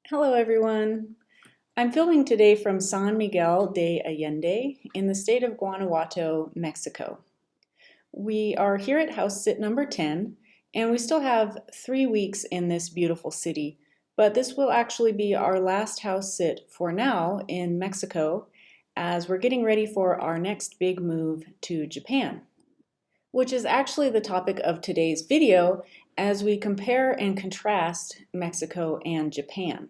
Hello everyone. I'm filming today from San Miguel de Allende in the state of Guanajuato, Mexico. We are here at house sit number 10 and we still have 3 weeks in this beautiful city, but this will actually be our last house sit for now in Mexico as we're getting ready for our next big move to Japan, which is actually the topic of today's video as we compare and contrast Mexico and Japan.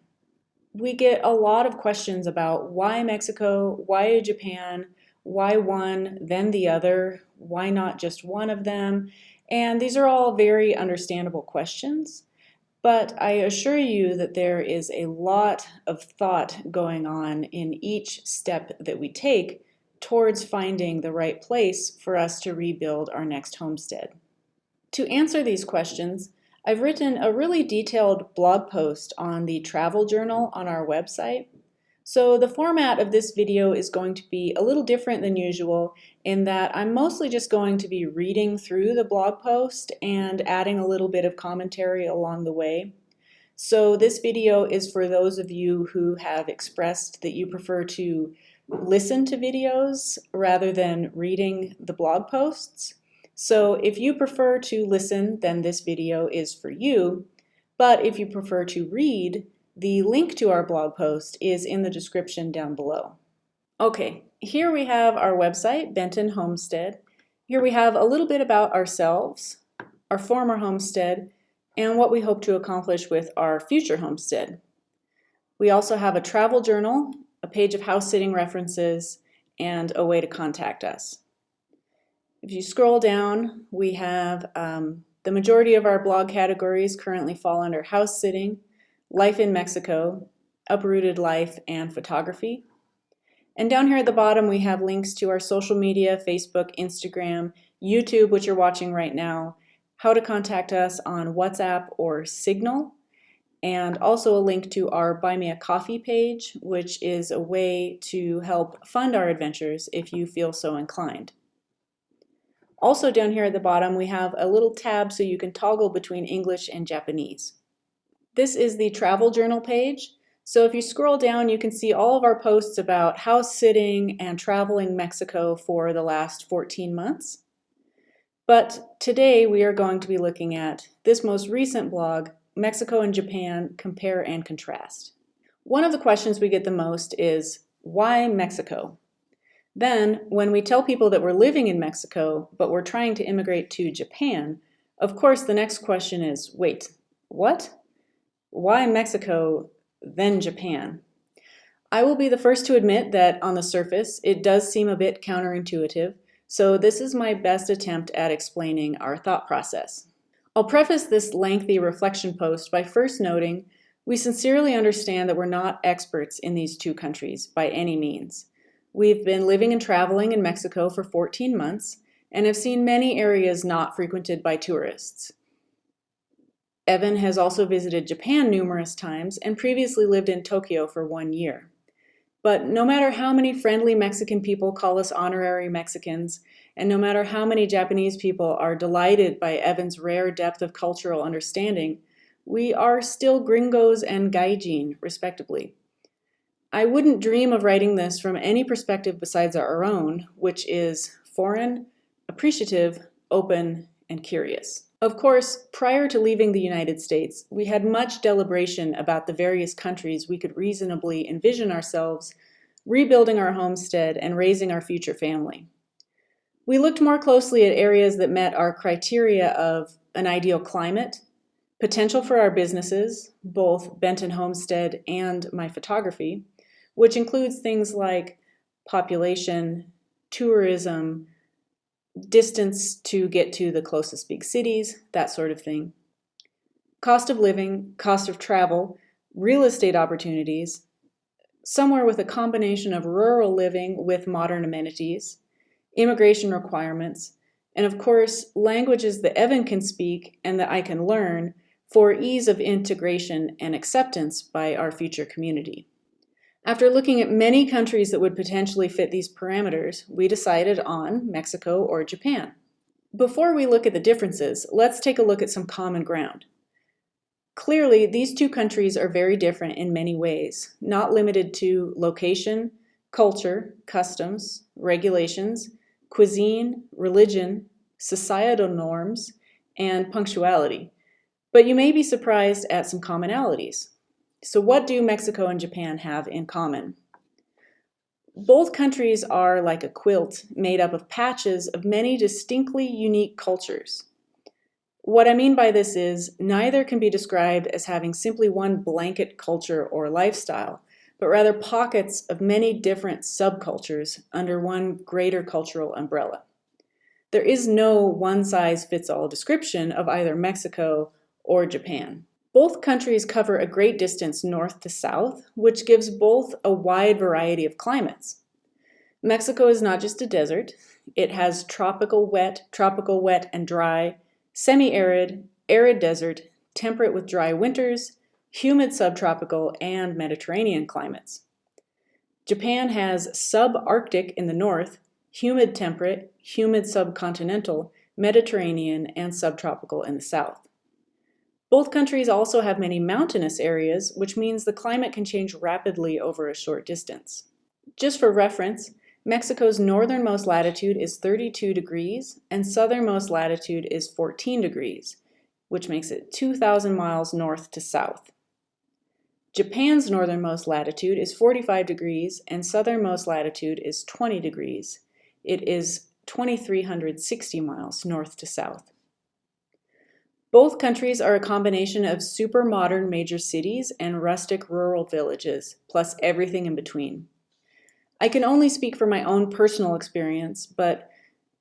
We get a lot of questions about why Mexico, why Japan, why one, then the other, why not just one of them? And these are all very understandable questions, but I assure you that there is a lot of thought going on in each step that we take towards finding the right place for us to rebuild our next homestead. To answer these questions, I've written a really detailed blog post on the travel journal on our website. So the format of this video is going to be a little different than usual in that I'm mostly just going to be reading through the blog post and adding a little bit of commentary along the way. So this video is for those of you who have expressed that you prefer to listen to videos rather than reading the blog posts. So if you prefer to listen, then this video is for you. But if you prefer to read, the link to our blog post is in the description down below. Okay, here we have our website, Benton Homestead. Here we have a little bit about ourselves, our former homestead, and what we hope to accomplish with our future homestead. We also have a travel journal, a page of house sitting references, and a way to contact us. If you scroll down, we have the majority of our blog categories currently fall under house sitting, life in Mexico, uprooted life, and photography. And down here at the bottom, we have links to our social media, Facebook, Instagram, YouTube, which you're watching right now, how to contact us on WhatsApp or Signal, and also a link to our Buy Me a Coffee page, which is a way to help fund our adventures if you feel so inclined. Also down here at the bottom, we have a little tab so you can toggle between English and Japanese. This is the travel journal page. So if you scroll down, you can see all of our posts about house sitting and traveling Mexico for the last 14 months. But today we are going to be looking at this most recent blog, Mexico and Japan, Compare and Contrast. One of the questions we get the most is, why Mexico? Then, when we tell people that we're living in Mexico, but we're trying to immigrate to Japan, of course the next question is, wait, what? Why Mexico, then Japan? I will be the first to admit that on the surface, it does seem a bit counterintuitive, so this is my best attempt at explaining our thought process. I'll preface this lengthy reflection post by first noting we sincerely understand that we're not experts in these two countries by any means. We've been living and traveling in Mexico for 14 months and have seen many areas not frequented by tourists. Evan has also visited Japan numerous times and previously lived in Tokyo for 1 year. But no matter how many friendly Mexican people call us honorary Mexicans, and no matter how many Japanese people are delighted by Evan's rare depth of cultural understanding, we are still gringos and gaijin, respectively. I wouldn't dream of writing this from any perspective besides our own, which is foreign, appreciative, open, and curious. Of course, prior to leaving the United States, we had much deliberation about the various countries we could reasonably envision ourselves rebuilding our homestead and raising our future family. We looked more closely at areas that met our criteria of an ideal climate, potential for our businesses, both Benton Homestead and my photography, which includes things like population, tourism, distance to get to the closest big cities, that sort of thing, cost of living, cost of travel, real estate opportunities, somewhere with a combination of rural living with modern amenities, immigration requirements, and of course, languages that Evan can speak and that I can learn for ease of integration and acceptance by our future community. After looking at many countries that would potentially fit these parameters, we decided on Mexico or Japan. Before we look at the differences, let's take a look at some common ground. Clearly, these two countries are very different in many ways, not limited to location, culture, customs, regulations, cuisine, religion, societal norms, and punctuality. But you may be surprised at some commonalities. So what do Mexico and Japan have in common? Both countries are like a quilt made up of patches of many distinctly unique cultures. What I mean by this is neither can be described as having simply one blanket culture or lifestyle, but rather pockets of many different subcultures under one greater cultural umbrella. There is no one-size-fits-all description of either Mexico or Japan. Both countries cover a great distance north to south, which gives both a wide variety of climates. Mexico is not just a desert. It has tropical wet and dry, semi-arid, arid desert, temperate with dry winters, humid subtropical, and Mediterranean climates. Japan has subarctic in the north, humid temperate, humid subcontinental, Mediterranean, and subtropical in the south. Both countries also have many mountainous areas, which means the climate can change rapidly over a short distance. Just for reference, Mexico's northernmost latitude is 32 degrees and southernmost latitude is 14 degrees, which makes it 2,000 miles north to south. Japan's northernmost latitude is 45 degrees and southernmost latitude is 20 degrees. It is 2,360 miles north to south. Both countries are a combination of super modern major cities and rustic rural villages, plus everything in between. I can only speak for my own personal experience, but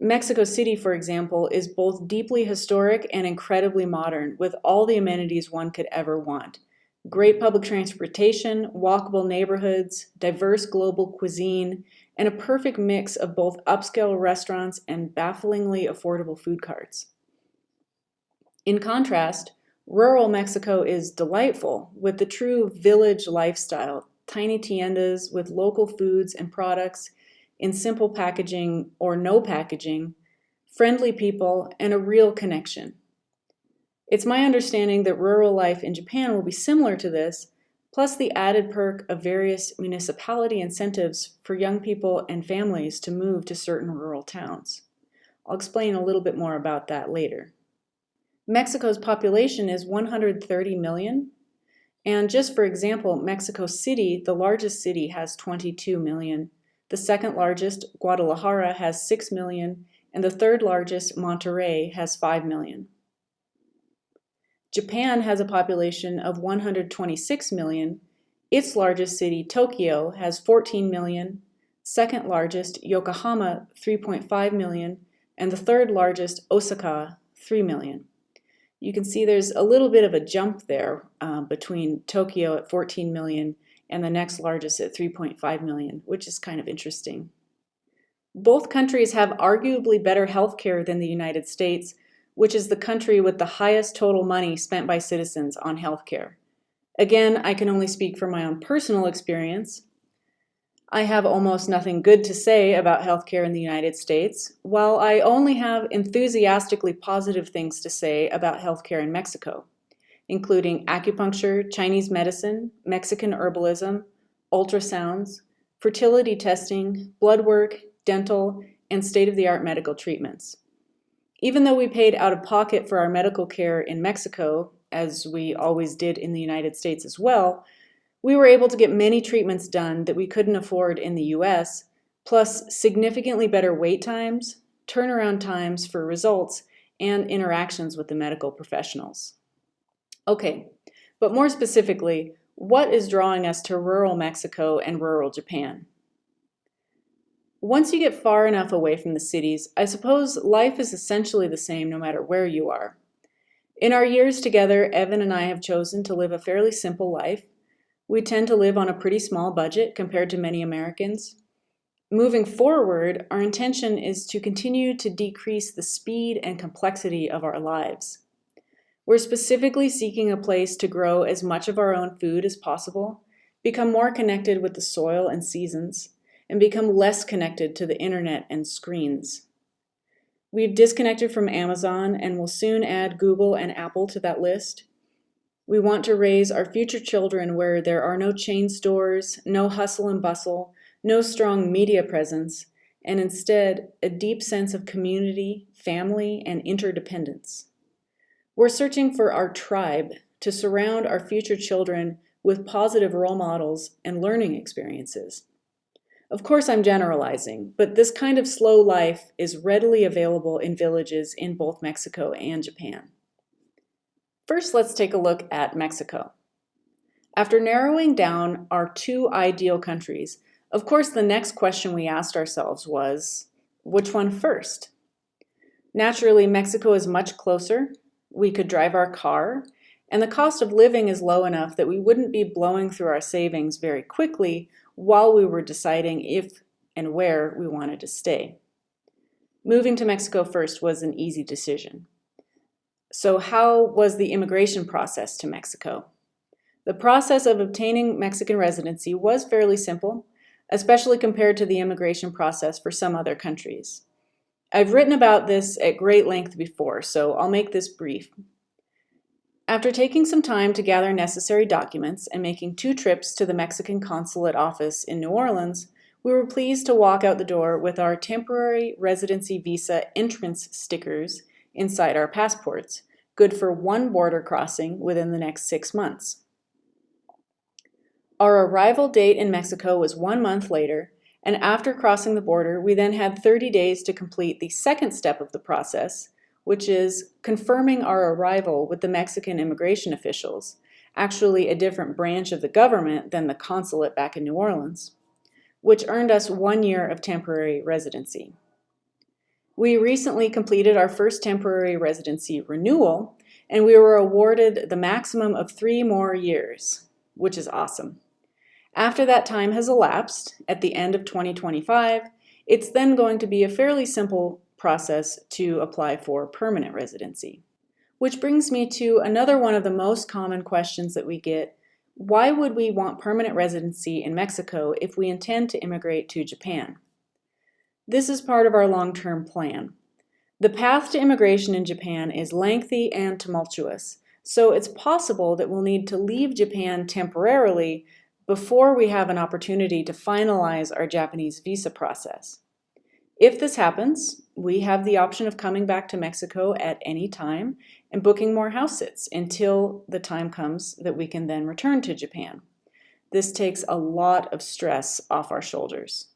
Mexico City, for example, is both deeply historic and incredibly modern, with all the amenities one could ever want. Great public transportation, walkable neighborhoods, diverse global cuisine, and a perfect mix of both upscale restaurants and bafflingly affordable food carts. In contrast, rural Mexico is delightful, with the true village lifestyle, tiny tiendas with local foods and products in simple packaging or no packaging, friendly people, and a real connection. It's my understanding that rural life in Japan will be similar to this, plus the added perk of various municipality incentives for young people and families to move to certain rural towns. I'll explain a little bit more about that later. Mexico's population is 130 million, and just for example, Mexico City, the largest city, has 22 million. The second largest, Guadalajara, has 6 million, and the third largest, Monterrey, has 5 million. Japan has a population of 126 million. Its largest city, Tokyo, has 14 million, second largest, Yokohama, 3.5 million, and the third largest, Osaka, 3 million. You can see there's a little bit of a jump there between Tokyo at 14 million and the next largest at 3.5 million, which is kind of interesting. Both countries have arguably better healthcare than the United States, which is the country with the highest total money spent by citizens on healthcare. Again, I can only speak from my own personal experience. I have almost nothing good to say about healthcare in the United States, while I only have enthusiastically positive things to say about healthcare in Mexico, including acupuncture, Chinese medicine, Mexican herbalism, ultrasounds, fertility testing, blood work, dental, and state-of-the-art medical treatments. Even though we paid out of pocket for our medical care in Mexico, as we always did in the United States as well, we were able to get many treatments done that we couldn't afford in the US, plus significantly better wait times, turnaround times for results, and interactions with the medical professionals. Okay, but more specifically, what is drawing us to rural Mexico and rural Japan? Once you get far enough away from the cities, I suppose life is essentially the same no matter where you are. In our years together, Evan and I have chosen to live a fairly simple life. We tend to live on a pretty small budget compared to many Americans. Moving forward, our intention is to continue to decrease the speed and complexity of our lives. We're specifically seeking a place to grow as much of our own food as possible, become more connected with the soil and seasons, and become less connected to the internet and screens. We've disconnected from Amazon and will soon add Google and Apple to that list. We want to raise our future children where there are no chain stores, no hustle and bustle, no strong media presence, and instead a deep sense of community, family, and interdependence. We're searching for our tribe to surround our future children with positive role models and learning experiences. Of course, I'm generalizing, but this kind of slow life is readily available in villages in both Mexico and Japan. First, let's take a look at Mexico. After narrowing down our two ideal countries, of course, the next question we asked ourselves was, which one first? Naturally, Mexico is much closer. We could drive our car, and the cost of living is low enough that we wouldn't be blowing through our savings very quickly while we were deciding if and where we wanted to stay. Moving to Mexico first was an easy decision. So how was the immigration process to Mexico? The process of obtaining Mexican residency was fairly simple, especially compared to the immigration process for some other countries. I've written about this at great length before, so I'll make this brief. After taking some time to gather necessary documents and making 2 trips to the Mexican consulate office in New Orleans, we were pleased to walk out the door with our temporary residency visa entrance stickers inside our passports, good for 1 border crossing within the next 6 months. Our arrival date in Mexico was 1 month later, and after crossing the border, we then had 30 days to complete the second step of the process, which is confirming our arrival with the Mexican immigration officials, actually a different branch of the government than the consulate back in New Orleans, which earned us 1 year of temporary residency. We recently completed our first temporary residency renewal, and we were awarded the maximum of 3 more years, which is awesome. After that time has elapsed, at the end of 2025, it's then going to be a fairly simple process to apply for permanent residency. Which brings me to another one of the most common questions that we get. Why would we want permanent residency in Mexico if we intend to immigrate to Japan? This is part of our long-term plan. The path to immigration in Japan is lengthy and tumultuous, so it's possible that we'll need to leave Japan temporarily before we have an opportunity to finalize our Japanese visa process. If this happens, we have the option of coming back to Mexico at any time and booking more house sits until the time comes that we can then return to Japan. This takes a lot of stress off our shoulders.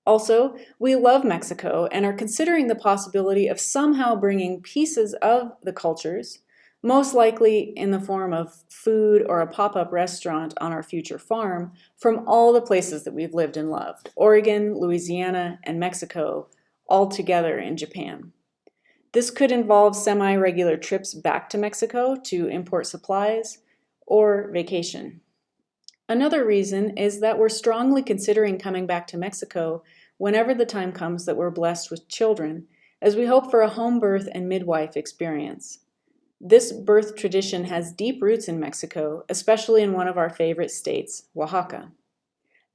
Also, we love Mexico and are considering the possibility of somehow bringing pieces of the cultures, most likely in the form of food or a pop-up restaurant on our future farm, from all the places that we've lived and loved, Oregon, Louisiana, and Mexico, all together in Japan. This could involve semi-regular trips back to Mexico to import supplies or vacation. Another reason is that we're strongly considering coming back to Mexico whenever the time comes that we're blessed with children, as we hope for a home birth and midwife experience. This birth tradition has deep roots in Mexico, especially in one of our favorite states, Oaxaca.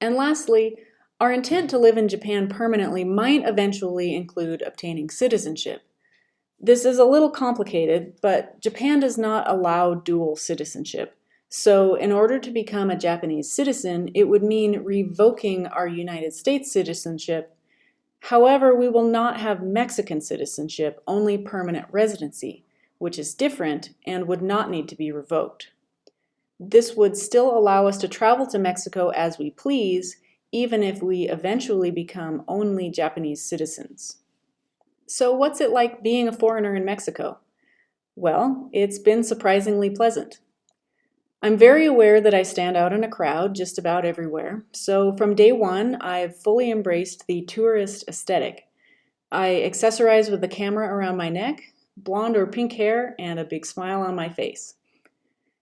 And lastly, our intent to live in Japan permanently might eventually include obtaining citizenship. This is a little complicated, but Japan does not allow dual citizenship. So in order to become a Japanese citizen, it would mean revoking our United States citizenship. However, we will not have Mexican citizenship, only permanent residency, which is different and would not need to be revoked. This would still allow us to travel to Mexico as we please, even if we eventually become only Japanese citizens. So what's it like being a foreigner in Mexico? Well, it's been surprisingly pleasant. I'm very aware that I stand out in a crowd just about everywhere, so from day one, I've fully embraced the tourist aesthetic. I accessorize with the camera around my neck, blonde or pink hair, and a big smile on my face.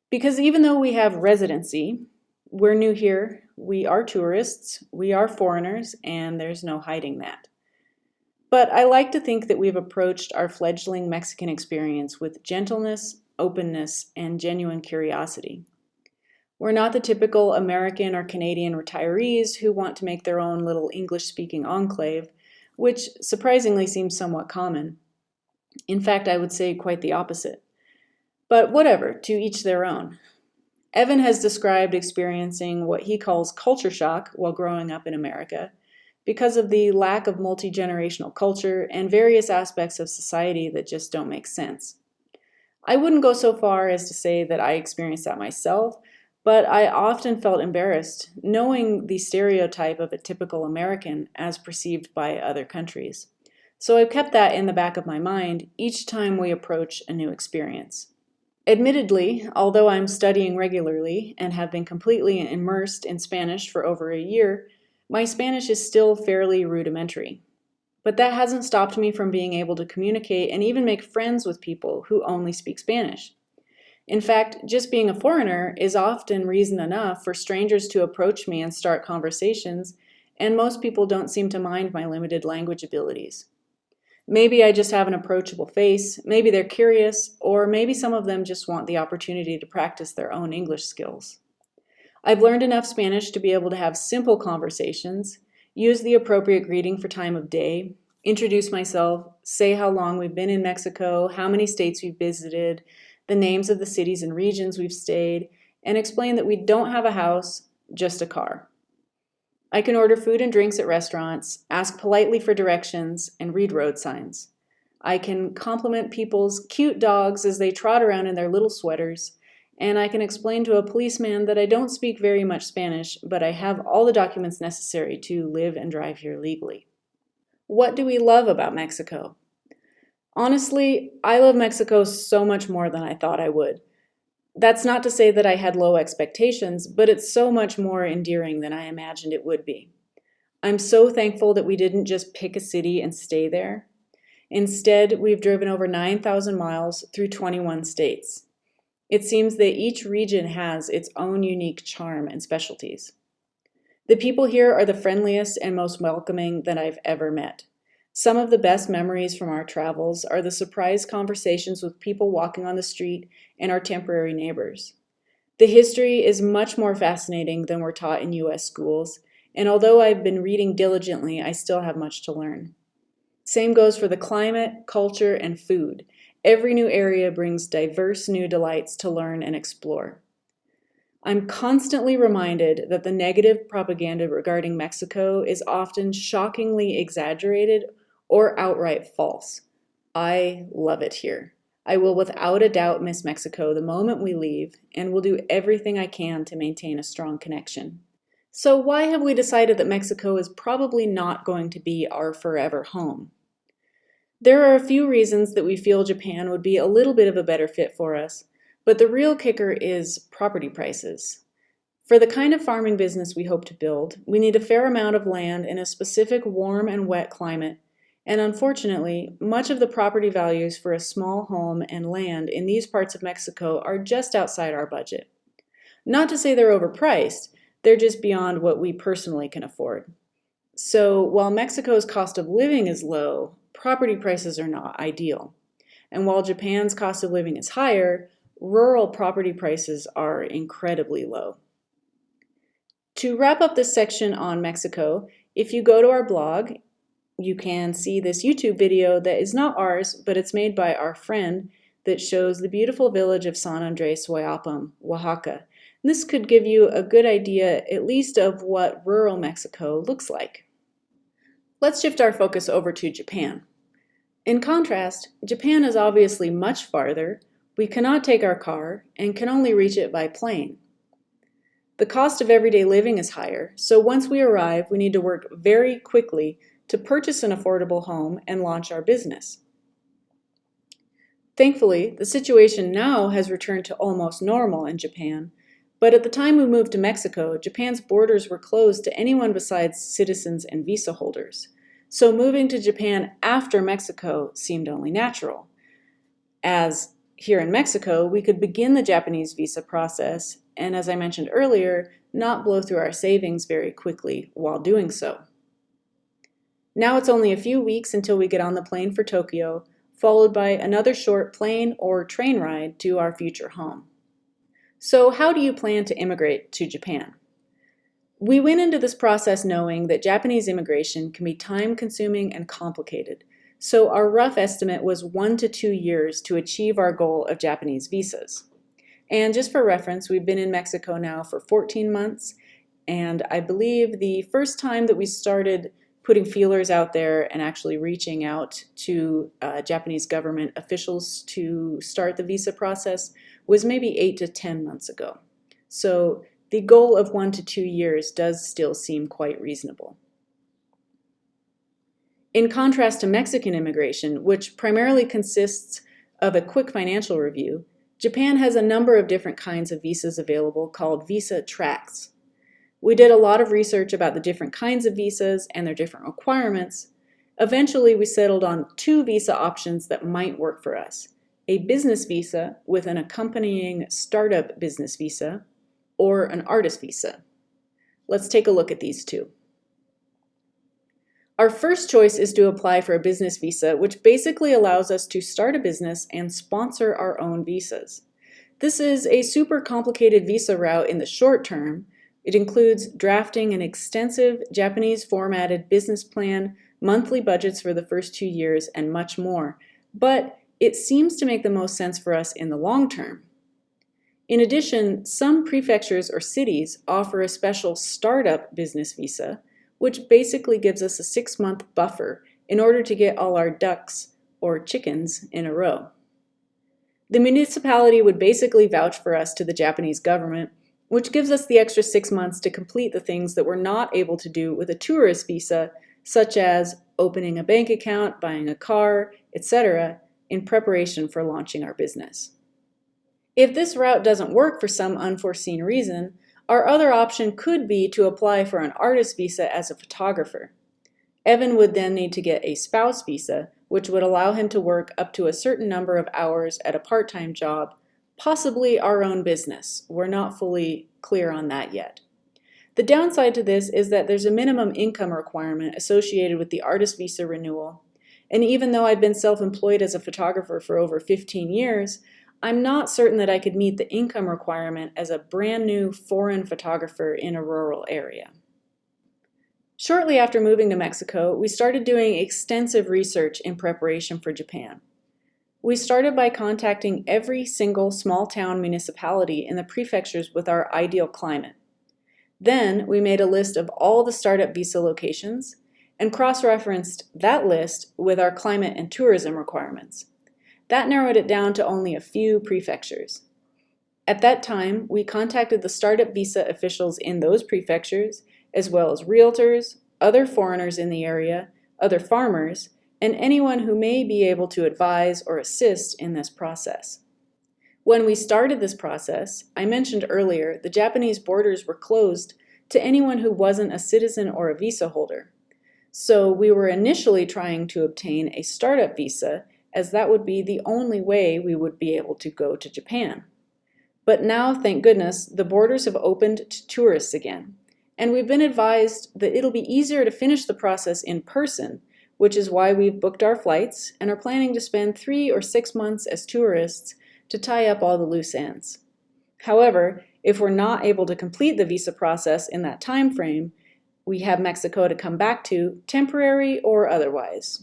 Because even though we have residency, we're new here, we are tourists, we are foreigners, and there's no hiding that. But I like to think that we've approached our fledgling Mexican experience with gentleness, openness, and genuine curiosity. We're not the typical American or Canadian retirees who want to make their own little English-speaking enclave, which surprisingly seems somewhat common. In fact, I would say quite the opposite. But whatever, to each their own. Evan has described experiencing what he calls culture shock while growing up in America because of the lack of multi-generational culture and various aspects of society that just don't make sense. I wouldn't go so far as to say that I experienced that myself, but I often felt embarrassed knowing the stereotype of a typical American as perceived by other countries. So I've kept that in the back of my mind each time we approach a new experience. Admittedly, although I'm studying regularly and have been completely immersed in Spanish for over a year, my Spanish is still fairly rudimentary. But that hasn't stopped me from being able to communicate and even make friends with people who only speak Spanish. In fact, just being a foreigner is often reason enough for strangers to approach me and start conversations, and most people don't seem to mind my limited language abilities. Maybe I just have an approachable face, maybe they're curious, or maybe some of them just want the opportunity to practice their own English skills. I've learned enough Spanish to be able to have simple conversations, use the appropriate greeting for time of day, introduce myself, say how long we've been in Mexico, how many states we've visited, the names of the cities and regions we've stayed, and explain that we don't have a house, just a car. I can order food and drinks at restaurants, ask politely for directions, and read road signs. I can compliment people's cute dogs as they trot around in their little sweaters, and I can explain to a policeman that I don't speak very much Spanish, but I have all the documents necessary to live and drive here legally. What do we love about Mexico? Honestly, I love Mexico so much more than I thought I would. That's not to say that I had low expectations, but it's so much more endearing than I imagined it would be. I'm so thankful that we didn't just pick a city and stay there. Instead, we've driven over 9,000 miles through 21 states. It seems that each region has its own unique charm and specialties. The people here are the friendliest and most welcoming that I've ever met. Some of the best memories from our travels are the surprise conversations with people walking on the street and our temporary neighbors. The history is much more fascinating than we're taught in U.S. schools, and although I've been reading diligently, I still have much to learn. Same goes for the climate, culture, and food. Every new area brings diverse new delights to learn and explore. I'm constantly reminded that the negative propaganda regarding Mexico is often shockingly exaggerated or outright false. I love it here. I will without a doubt miss Mexico the moment we leave, and will do everything I can to maintain a strong connection. So why have we decided that Mexico is probably not going to be our forever home? There are a few reasons that we feel Japan would be a little bit of a better fit for us, but the real kicker is property prices. For the kind of farming business we hope to build, we need a fair amount of land in a specific warm and wet climate, and unfortunately, much of the property values for a small home and land in these parts of Mexico are just outside our budget. Not to say they're overpriced, they're just beyond what we personally can afford. So while Mexico's cost of living is low, property prices are not ideal. And while Japan's cost of living is higher, rural property prices are incredibly low. To wrap up this section on Mexico, if you go to our blog, you can see this YouTube video that is not ours, but it's made by our friend that shows the beautiful village of San Andres Huayapam, Oaxaca. And this could give you a good idea, at least, of what rural Mexico looks like. Let's shift our focus over to Japan. In contrast, Japan is obviously much farther. We cannot take our car and can only reach it by plane. The cost of everyday living is higher, so once we arrive, we need to work very quickly to purchase an affordable home and launch our business. Thankfully, the situation now has returned to almost normal in Japan, but at the time we moved to Mexico, Japan's borders were closed to anyone besides citizens and visa holders. So moving to Japan after Mexico seemed only natural, as here in Mexico, we could begin the Japanese visa process, and as I mentioned earlier, not blow through our savings very quickly while doing so. Now it's only a few weeks until we get on the plane for Tokyo, followed by another short plane or train ride to our future home. So how do you plan to immigrate to Japan? We went into this process knowing that Japanese immigration can be time-consuming and complicated, so our rough estimate was 1 to 2 years to achieve our goal of Japanese visas. And just for reference, we've been in Mexico now for 14 months, and I believe the first time that we started putting feelers out there and actually reaching out to Japanese government officials to start the visa process was maybe 8 to 10 months ago. So the goal of 1 to 2 years does still seem quite reasonable. In contrast to Mexican immigration, which primarily consists of a quick financial review, Japan has a number of different kinds of visas available called visa tracts. We did a lot of research about the different kinds of visas and their different requirements. Eventually, we settled on 2 visa options that might work for us: a business visa with an accompanying startup business visa, or an artist visa. Let's take a look at these 2. Our first choice is to apply for a business visa, which basically allows us to start a business and sponsor our own visas. This is a super complicated visa route in the short term. It includes drafting an extensive Japanese formatted business plan, monthly budgets for the first 2 years, and much more. But it seems to make the most sense for us in the long term. In addition, some prefectures or cities offer a special startup business visa, which basically gives us a 6-month buffer in order to get all our ducks, or chickens, in a row. The municipality would basically vouch for us to the Japanese government, which gives us the extra 6 months to complete the things that we're not able to do with a tourist visa, such as opening a bank account, buying a car, etc., in preparation for launching our business. If this route doesn't work for some unforeseen reason, our other option could be to apply for an artist visa as a photographer. Evan would then need to get a spouse visa, which would allow him to work up to a certain number of hours at a part-time job, possibly our own business. We're not fully clear on that yet. The downside to this is that there's a minimum income requirement associated with the artist visa renewal, and even though I've been self-employed as a photographer for over 15 years, I'm not certain that I could meet the income requirement as a brand new foreign photographer in a rural area. Shortly after moving to Mexico, we started doing extensive research in preparation for Japan. We started by contacting every single small town municipality in the prefectures with our ideal climate. Then we made a list of all the startup visa locations and cross-referenced that list with our climate and tourism requirements. That narrowed it down to only a few prefectures. At that time, we contacted the startup visa officials in those prefectures, as well as realtors, other foreigners in the area, other farmers, and anyone who may be able to advise or assist in this process. When we started this process, I mentioned earlier, the Japanese borders were closed to anyone who wasn't a citizen or a visa holder. So we were initially trying to obtain a startup visa, as that would be the only way we would be able to go to Japan. But now, thank goodness, the borders have opened to tourists again, and we've been advised that it'll be easier to finish the process in person, which is why we've booked our flights and are planning to spend 3 or 6 months as tourists to tie up all the loose ends. However, if we're not able to complete the visa process in that time frame, we have Mexico to come back to, temporary or otherwise.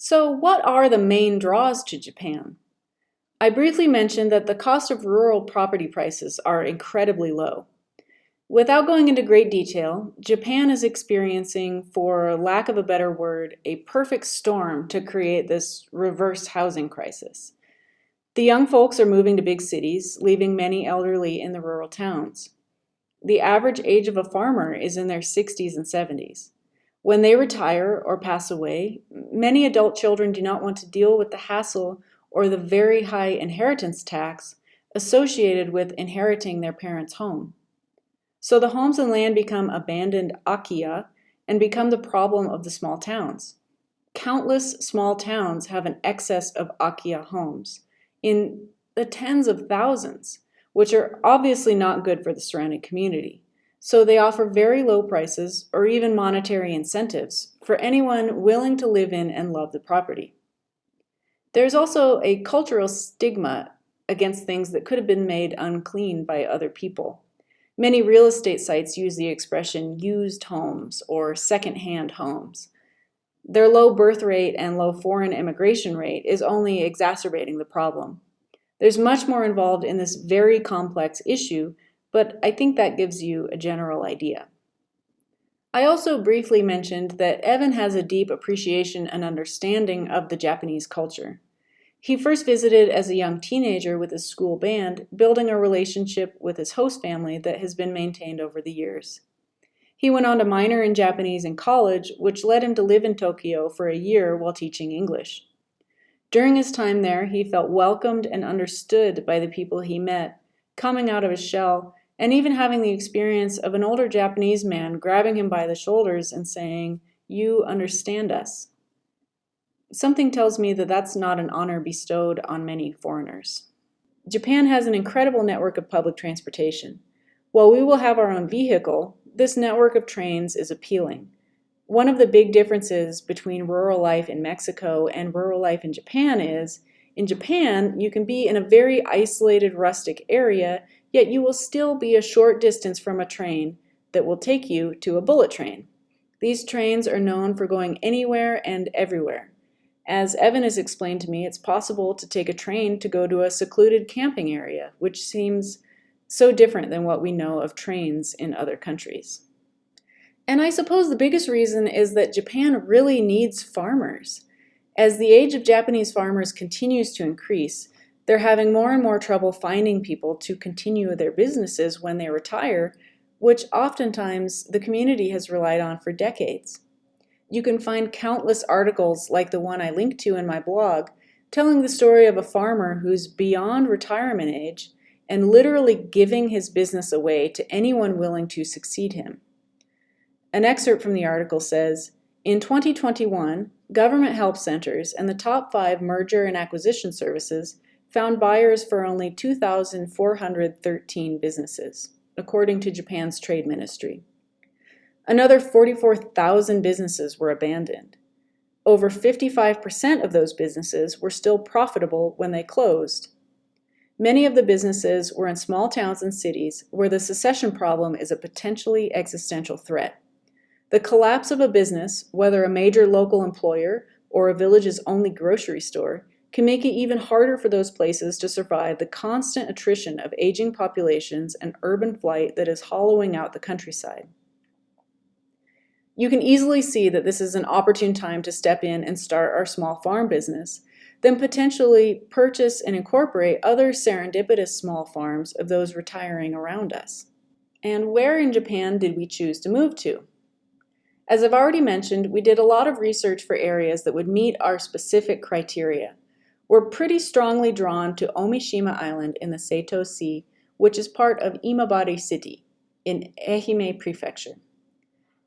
So what are the main draws to Japan? I briefly mentioned that the cost of rural property prices are incredibly low. Without going into great detail, Japan is experiencing, for lack of a better word, a perfect storm to create this reverse housing crisis. The young folks are moving to big cities, leaving many elderly in the rural towns. The average age of a farmer is in their 60s and 70s. When they retire or pass away, many adult children do not want to deal with the hassle or the very high inheritance tax associated with inheriting their parents' home. So the homes and land become abandoned akiya and become the problem of the small towns. Countless small towns have an excess of akiya homes, in the tens of thousands, which are obviously not good for the surrounding community. So they offer very low prices or even monetary incentives for anyone willing to live in and love the property. There's also a cultural stigma against things that could have been made unclean by other people. Many real estate sites use the expression used homes or second-hand homes. Their low birth rate and low foreign immigration rate is only exacerbating the problem. There's much more involved in this very complex issue, but I think that gives you a general idea. I also briefly mentioned that Evan has a deep appreciation and understanding of the Japanese culture. He first visited as a young teenager with his school band, building a relationship with his host family that has been maintained over the years. He went on to minor in Japanese in college, which led him to live in Tokyo for a year while teaching English. During his time there, he felt welcomed and understood by the people he met, coming out of his shell, and even having the experience of an older Japanese man grabbing him by the shoulders and saying, "You understand us." Something tells me that that's not an honor bestowed on many foreigners. Japan has an incredible network of public transportation. While we will have our own vehicle, this network of trains is appealing. One of the big differences between rural life in Mexico and rural life in Japan is, in Japan, you can be in a very isolated rustic area, yet you will still be a short distance from a train that will take you to a bullet train. These trains are known for going anywhere and everywhere. As Evan has explained to me, it's possible to take a train to go to a secluded camping area, which seems so different than what we know of trains in other countries. And I suppose the biggest reason is that Japan really needs farmers. As the age of Japanese farmers continues to increase, they're having more and more trouble finding people to continue their businesses when they retire, which oftentimes the community has relied on for decades. You can find countless articles like the one I linked to in my blog, telling the story of a farmer who's beyond retirement age and literally giving his business away to anyone willing to succeed him. An excerpt from the article says, in 2021, government help centers and the top 5 merger and acquisition services found buyers for only 2,413 businesses, according to Japan's trade ministry. Another 44,000 businesses were abandoned. Over 55% of those businesses were still profitable when they closed. Many of the businesses were in small towns and cities where the secession problem is a potentially existential threat. The collapse of a business, whether a major local employer or a village's only grocery store, can make it even harder for those places to survive the constant attrition of aging populations and urban flight that is hollowing out the countryside. You can easily see that this is an opportune time to step in and start our small farm business, then potentially purchase and incorporate other serendipitous small farms of those retiring around us. And where in Japan did we choose to move to? As I've already mentioned, we did a lot of research for areas that would meet our specific criteria. We're pretty strongly drawn to Omishima Island in the Seto Sea, which is part of Imabari City in Ehime Prefecture.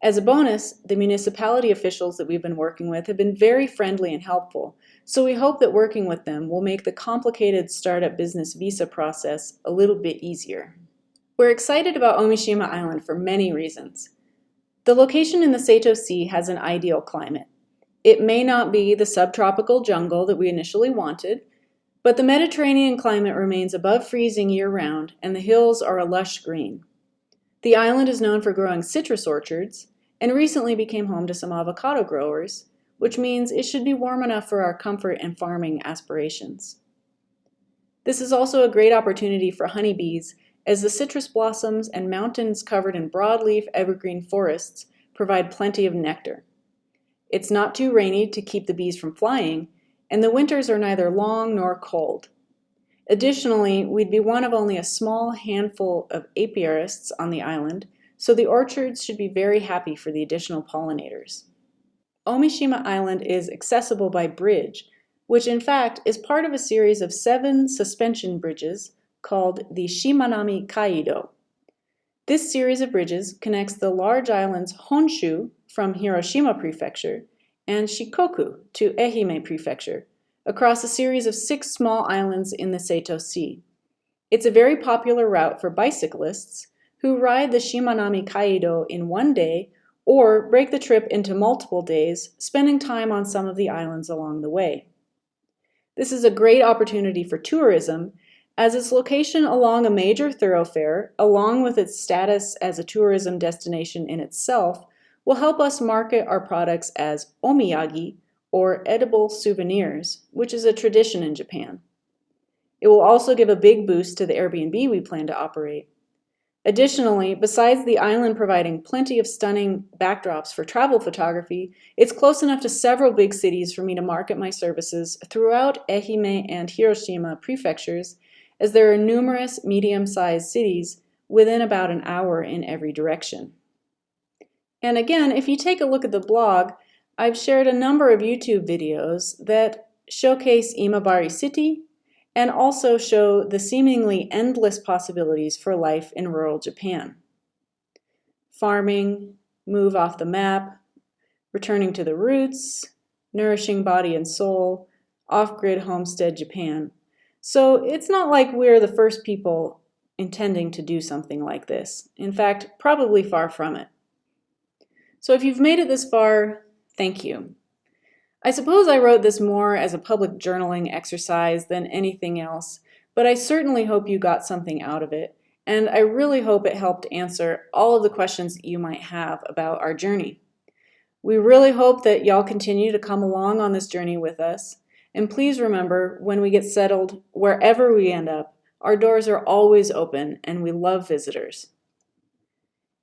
As a bonus, the municipality officials that we've been working with have been very friendly and helpful, so we hope that working with them will make the complicated startup business visa process a little bit easier. We're excited about Omishima Island for many reasons. The location in the Seto Sea has an ideal climate. It may not be the subtropical jungle that we initially wanted, but the Mediterranean climate remains above freezing year-round and the hills are a lush green. The island is known for growing citrus orchards and recently became home to some avocado growers, which means it should be warm enough for our comfort and farming aspirations. This is also a great opportunity for honeybees as the citrus blossoms and mountains covered in broadleaf evergreen forests provide plenty of nectar. It's not too rainy to keep the bees from flying, and the winters are neither long nor cold. Additionally, we'd be one of only a small handful of apiarists on the island, so the orchards should be very happy for the additional pollinators. Omishima Island is accessible by bridge, which in fact is part of a series of 7 suspension bridges called the Shimanami Kaido. This series of bridges connects the large islands Honshu from Hiroshima Prefecture and Shikoku to Ehime Prefecture across a series of 6 small islands in the Seto Sea. It's a very popular route for bicyclists who ride the Shimanami Kaido in one day or break the trip into multiple days, spending time on some of the islands along the way. This is a great opportunity for tourism, as its location along a major thoroughfare, along with its status as a tourism destination in itself, will help us market our products as omiyagi, or edible souvenirs, which is a tradition in Japan. It will also give a big boost to the Airbnb we plan to operate. Additionally, besides the island providing plenty of stunning backdrops for travel photography, it's close enough to several big cities for me to market my services throughout Ehime and Hiroshima prefectures, as there are numerous medium-sized cities within about an hour in every direction. And again, if you take a look at the blog, I've shared a number of YouTube videos that showcase Imabari City and also show the seemingly endless possibilities for life in rural Japan. Farming, move off the map, returning to the roots, nourishing body and soul, off-grid homestead Japan. So it's not like we're the first people intending to do something like this. In fact, probably far from it. So if you've made it this far, thank you. I suppose I wrote this more as a public journaling exercise than anything else, but I certainly hope you got something out of it, and I really hope it helped answer all of the questions you might have about our journey. We really hope that y'all continue to come along on this journey with us, and please remember, when we get settled, wherever we end up, our doors are always open and we love visitors.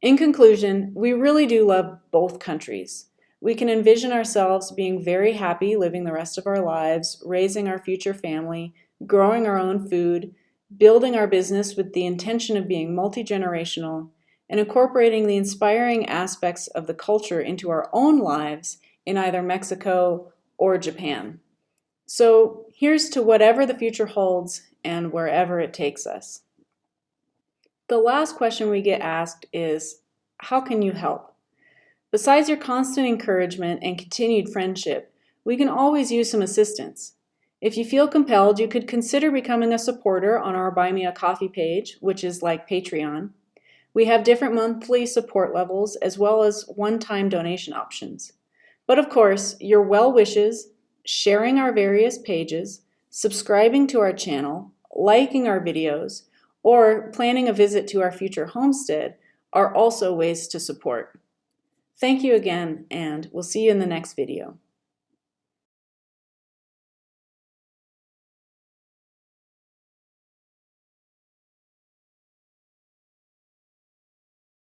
In conclusion, we really do love both countries. We can envision ourselves being very happy living the rest of our lives, raising our future family, growing our own food, building our business with the intention of being multi-generational, and incorporating the inspiring aspects of the culture into our own lives in either Mexico or Japan. So here's to whatever the future holds and wherever it takes us. The last question we get asked is, how can you help? Besides your constant encouragement and continued friendship, we can always use some assistance. If you feel compelled, you could consider becoming a supporter on our Buy Me a Coffee page, which is like Patreon. We have different monthly support levels as well as one-time donation options. But of course, your well wishes, sharing our various pages, subscribing to our channel, liking our videos, or planning a visit to our future homestead are also ways to support. Thank you again, and we'll see you in the next video.